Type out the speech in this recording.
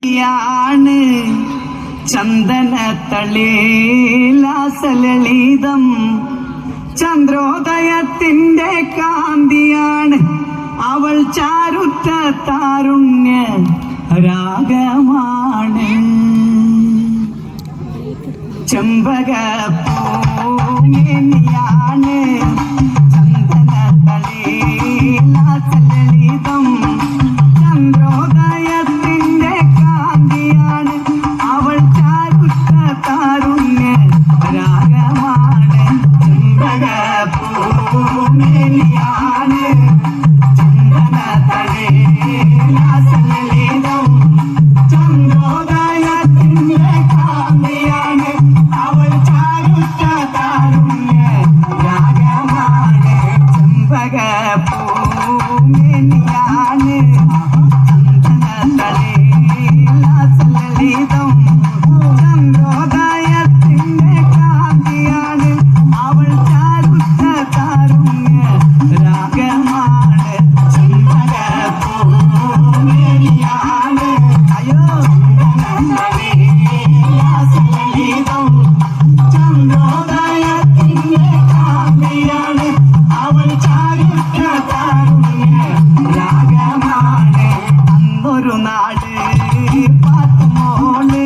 ാണ് ചന്ദനത്തളിലാസലളിതം ചന്ദ്രോദയത്തിന്റെ കാന്തിയാണ് അവൾ ചാരുറ്റ താരുണ്യ രാഗമാണ് ചെമ്പകപ്പൂമേനിയാണ് ചന്ദനത്തളിലാസലളിതം ചന്ദ്രോദയത്തിന്റെ കാന്തിയാണ് അവൾ ചാരുറ്റ താരുണ്യ രാഗമാണ് ചെമ്പകപ്പൂമേനിയാണ് ചന്ദനത്തളിലാസലളിതം ചന്ദ്രോദയത്തിന്റെ കാന്തിയാണ് അവൾ ചാരുറ്റ താരുണ്യ രാഗമാണ് ചെമ്പകപ്പൂമേനിയാണ് ചന്ദനത്തളിലാസലളിതം ചന്ദ്രോദയത്തിന്റെ കാന്തിയാണ് അവൾ ചാരുറ്റ താരുണ്യ രാഗമാണ് ചെമ്പകപ്പൂമേനിയാണ് അയ്യോ ചന്ദനത്തളിലാസലളിതം ചന്ദ്രോദയത്തിന്റെ കാന്തിയാണ് അവൾ ചാരുറ്റ താരുണ്യ രാഗമാണ് അന്നൊരു നാട് പാത്തുമോള്